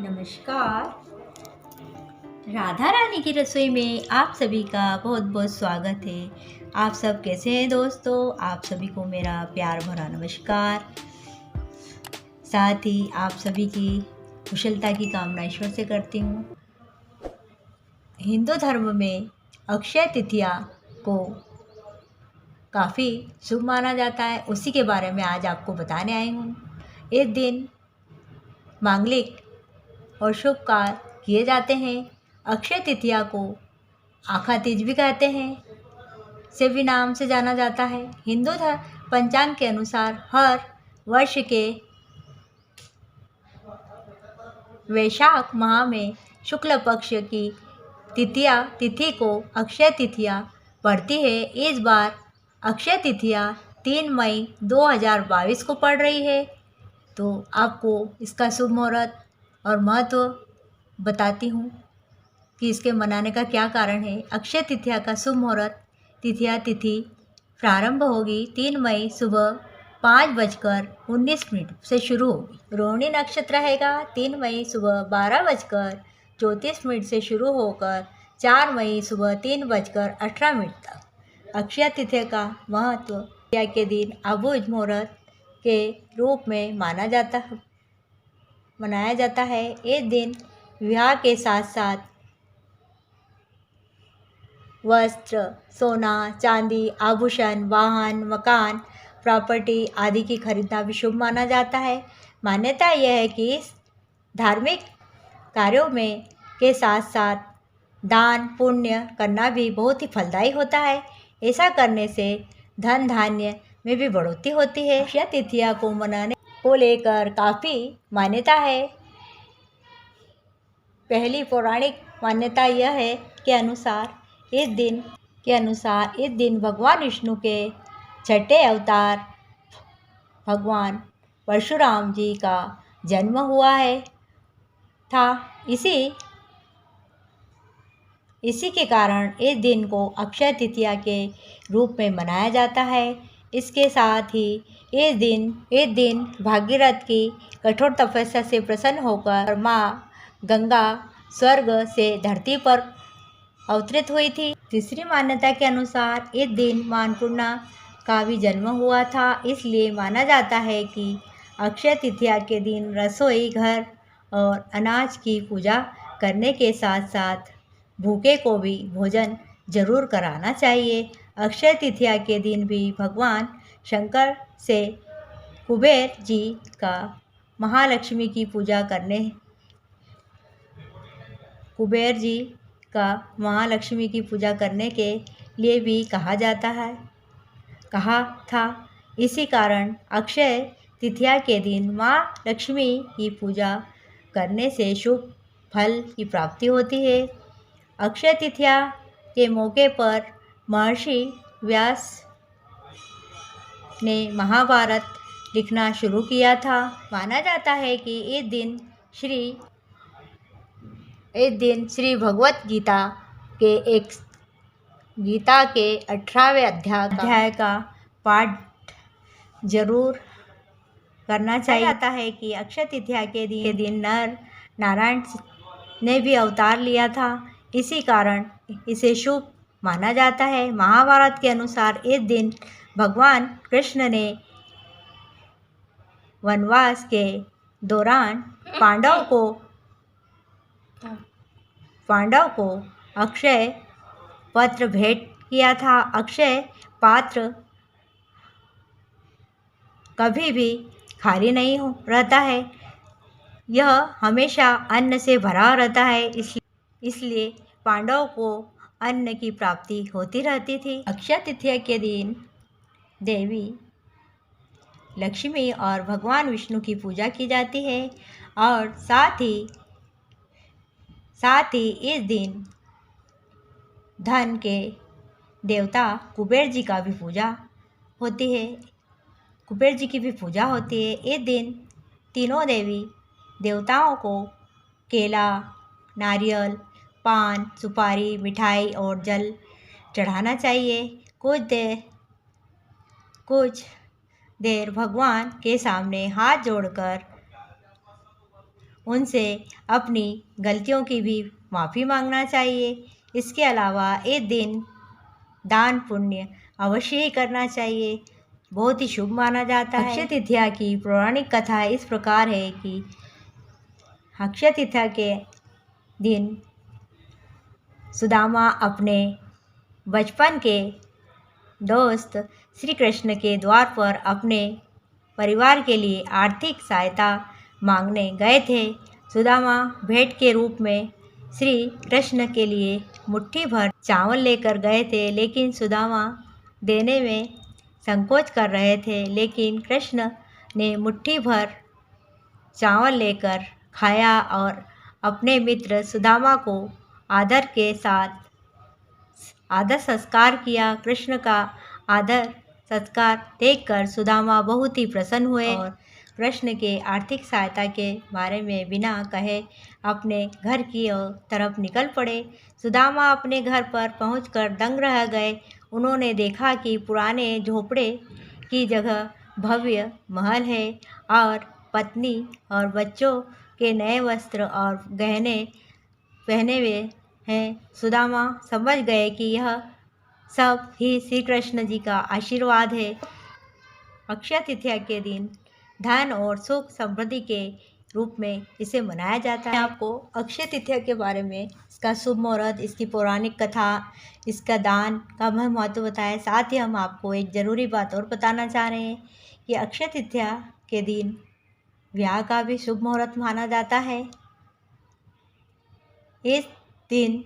नमस्कार। राधा रानी की रसोई में आप सभी का बहुत बहुत स्वागत है। आप सब कैसे हैं दोस्तों? आप सभी को मेरा प्यार भरा नमस्कार। साथ ही आप सभी की कुशलता की कामना ईश्वर से करती हूँ। हिंदू धर्म में अक्षय तृतीया को काफ़ी शुभ माना जाता है, उसी के बारे में आज आपको बताने आई हूँ। इस दिन मांगलिक और शुभ कार्य किए जाते हैं। अक्षय तृतीया को आखा तीज भी कहते हैं, से भी नाम से जाना जाता है। हिंदू धर्म पंचांग के अनुसार हर वर्ष के वैशाख माह में शुक्ल पक्ष की तिथि को अक्षय तृतीया पड़ती है। इस बार अक्षय तृतीया 3 मई 2022 को पड़ रही है। तो आपको इसका शुभ मुहूर्त और महत्व बताती हूँ कि इसके मनाने का क्या कारण है। अक्षय तृतीया का शुभ मुहूर्त तिथि प्रारंभ होगी 3 मई सुबह 5:19 से शुरू होगी। रोहिणी नक्षत्र रहेगा 3 मई सुबह 12:34 से शुरू होकर 4 मई सुबह 3:18 तक। अक्षय तृतीया का महत्व तृतीया के दिन अबुझ मुहूर्त के रूप में मनाया जाता है। इस दिन विवाह के साथ साथ वस्त्र, सोना, चांदी, आभूषण, वाहन, मकान, प्रॉपर्टी आदि की खरीदना भी शुभ माना जाता है। मान्यता यह है कि इस धार्मिक कार्यों में के साथ साथ दान पुण्य करना भी बहुत ही फलदायी होता है। ऐसा करने से धन धान्य में भी बढ़ोतरी होती है। अक्षय तृतीया को मनाने को लेकर काफ़ी मान्यता है। पहली पौराणिक मान्यता यह है के अनुसार इस दिन भगवान विष्णु के छठे अवतार भगवान परशुराम जी का जन्म हुआ था। इसी के कारण इस दिन को अक्षय तृतीया के रूप में मनाया जाता है। इसके साथ ही इस दिन भागीरथ की कठोर तपस्या से प्रसन्न होकर माँ गंगा स्वर्ग से धरती पर अवतरित हुई थी। तीसरी मान्यता के अनुसार इस दिन माँ अन्नपूर्णा का भी जन्म हुआ था। इसलिए माना जाता है कि अक्षय तृतीया के दिन रसोई घर और अनाज की पूजा करने के साथ साथ भूखे को भी भोजन जरूर कराना चाहिए। अक्षय तृतीया के दिन भी भगवान शंकर से कुबेर जी का महालक्ष्मी की पूजा करने के लिए भी कहा था। इसी कारण अक्षय तृतीया के दिन माँ लक्ष्मी की पूजा करने से शुभ फल की प्राप्ति होती है। अक्षय तृतीया के मौके पर महर्षि व्यास ने महाभारत लिखना शुरू किया था। माना जाता है कि इस दिन श्री भगवत गीता के 18वें अध्याय का पाठ जरूर करना चाहिए। जाता है कि अक्षय तृतीया के दिन नर नारायण ने भी अवतार लिया था। इसी कारण इसे शुभ माना जाता है। महाभारत के अनुसार इस दिन भगवान कृष्ण ने वनवास के दौरान पांडव को अक्षय पत्र भेंट किया था। अक्षय पात्र कभी भी खाली नहीं रहता है, यह हमेशा अन्न से भरा रहता है। इसलिए पांडवों को अन्न की प्राप्ति होती रहती थी। अक्षय तृतीया के दिन देवी लक्ष्मी और भगवान विष्णु की पूजा की जाती है और साथ ही इस दिन धन के देवता कुबेर जी की भी पूजा होती है। इस दिन तीनों देवी देवताओं को केला, नारियल, पान, सुपारी, मिठाई और जल चढ़ाना चाहिए। कुछ देर भगवान के सामने हाथ जोड़कर उनसे अपनी गलतियों की भी माफ़ी मांगना चाहिए। इसके अलावा इस दिन दान पुण्य अवश्य ही करना चाहिए, बहुत ही शुभ माना जाता है। अक्षय तृतीया की पौराणिक कथा इस प्रकार है कि अक्षय तृतीया के दिन सुदामा अपने बचपन के दोस्त श्री कृष्ण के द्वार पर अपने परिवार के लिए आर्थिक सहायता मांगने गए थे। सुदामा भेंट के रूप में श्री कृष्ण के लिए मुट्ठी भर चावल लेकर गए थे, लेकिन सुदामा देने में संकोच कर रहे थे। लेकिन कृष्ण ने मुट्ठी भर चावल लेकर खाया और अपने मित्र सुदामा को आदर के साथ आदर संस्कार किया। कृष्ण का आदर संस्कार देखकर सुदामा बहुत ही प्रसन्न हुए और कृष्ण के आर्थिक सहायता के बारे में बिना कहे अपने घर की तरफ निकल पड़े। सुदामा अपने घर पर पहुंचकर दंग रह गए। उन्होंने देखा कि पुराने झोपड़े की जगह भव्य महल है और पत्नी और बच्चों के नए वस्त्र और गहने पहने हुए हैं। सुदामा समझ गए कि यह सब ही श्री कृष्ण जी का आशीर्वाद है। अक्षय तृतीया के दिन धन और सुख समृद्धि के रूप में इसे मनाया जाता है। आपको अक्षय तृतीया के बारे में, इसका शुभ मुहूर्त, इसकी पौराणिक कथा, इसका दान का महत्व बताया। साथ ही हम आपको एक ज़रूरी बात और बताना चाह रहे हैं कि अक्षय तृतीया के दिन विवाह का भी शुभ मुहूर्त माना जाता है। इस दिन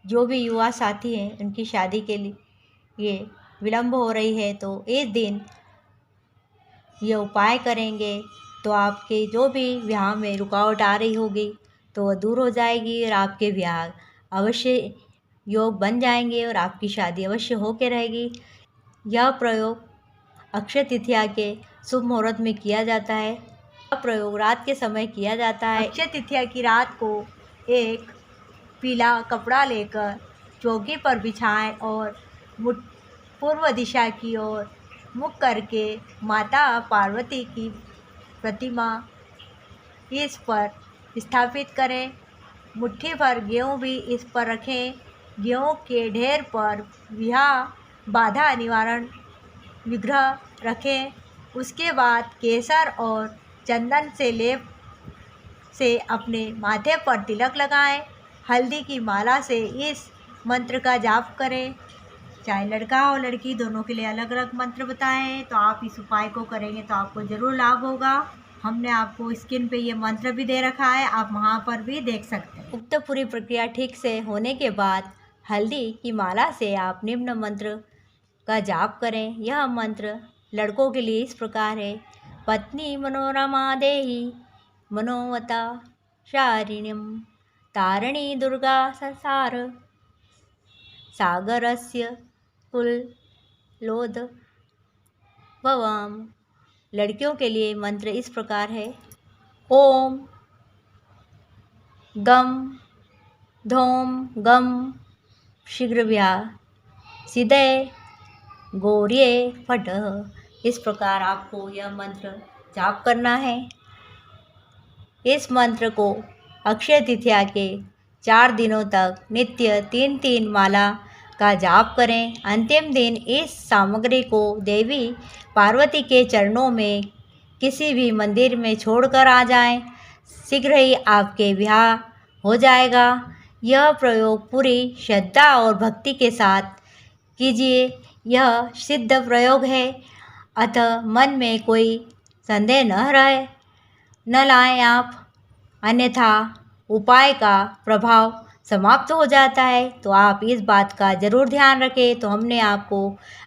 जो भी युवा साथी हैं उनकी शादी के लिए विलम्ब हो रही है, तो इस दिन ये उपाय करेंगे तो आपके जो भी विवाह में रुकावट आ रही होगी तो वह दूर हो जाएगी और आपके विवाह अवश्य योग बन जाएंगे और आपकी शादी अवश्य होकर रहेगी। यह प्रयोग अक्षय तृतीया के शुभ मुहूर्त में किया जाता है। यह प्रयोग रात के समय किया जाता है। अक्षय तृतीया की रात को एक पीला कपड़ा लेकर चौकी पर बिछाएं और पूर्व दिशा की ओर मुख करके माता पार्वती की प्रतिमा इस पर स्थापित करें। मुट्ठी भर गेहूँ भी इस पर रखें। गेहूँ के ढेर पर विवाह बाधा निवारण विग्रह रखें। उसके बाद केसर और चंदन से लेप से अपने माथे पर तिलक लगाएं। हल्दी की माला से इस मंत्र का जाप करें। चाहे लड़का हो लड़की, दोनों के लिए अलग अलग मंत्र बताए हैं। तो आप इस उपाय को करेंगे तो आपको ज़रूर लाभ होगा। हमने आपको स्क्रीन पे ये मंत्र भी दे रखा है, आप वहाँ पर भी देख सकते हैं। उक्त पूरी प्रक्रिया ठीक से होने के बाद हल्दी की माला से आप निम्न मंत्र का जाप करें। यह मंत्र लड़कों के लिए इस प्रकार है: पत्नी मनोरमा देहि मनोवता शारिण्यम तारिणी दुर्गा संसार सागरस्य कुलोद भवाम। लड़कियों के लिए मंत्र इस प्रकार है: ओम गम धोम गम शीघ्रव्या सिदय गौर्ये फट। इस प्रकार आपको यह मंत्र जाप करना है। इस मंत्र को अक्षय तृतीया के 4 दिनों तक नित्य 3-3 माला का जाप करें। अंतिम दिन इस सामग्री को देवी पार्वती के चरणों में किसी भी मंदिर में छोड़कर आ जाएं। शीघ्र ही आपके विवाह हो जाएगा। यह प्रयोग पूरी श्रद्धा और भक्ति के साथ कीजिए। यह सिद्ध प्रयोग है, अतः मन में कोई संदेह न लाएं आप, अन्यथा उपाय का प्रभाव समाप्त हो जाता है। तो आप इस बात का ज़रूर ध्यान रखें। तो हमने आपको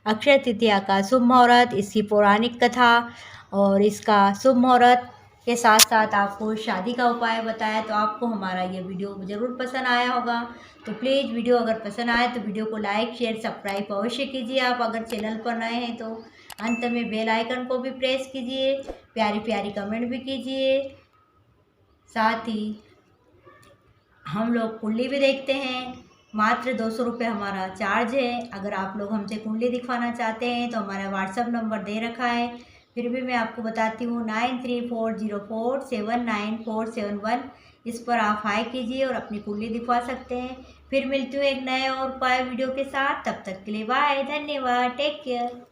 अक्षय तृतीया का शुभ मुहूर्त, इसकी पौराणिक कथा और इसका शुभ मुहूर्त के साथ साथ आपको शादी का उपाय बताया। तो आपको हमारा ये वीडियो ज़रूर पसंद आया होगा। तो प्लीज़ वीडियो अगर पसंद आए तो वीडियो को लाइक शेयर सब्सक्राइब अवश्य कीजिए। आप अगर चैनल पर नए हैं तो अंत में बेल आइकन को भी प्रेस कीजिए, प्यारी प्यारी कमेंट भी कीजिए। साथ ही हम लोग कुंडली भी देखते हैं, मात्र 200 रुपये हमारा चार्ज है। अगर आप लोग हमसे कुंडली दिखवाना चाहते हैं तो हमारा व्हाट्सएप नंबर दे रखा है, फिर भी मैं आपको बताती हूँ 9340479471। इस पर आप हाई कीजिए और अपनी कुंडली दिखवा सकते हैं। फिर मिलती हूँ एक नए और उपाय वीडियो के साथ। तब तक के लिए बाय, धन्यवाद, टेक केयर।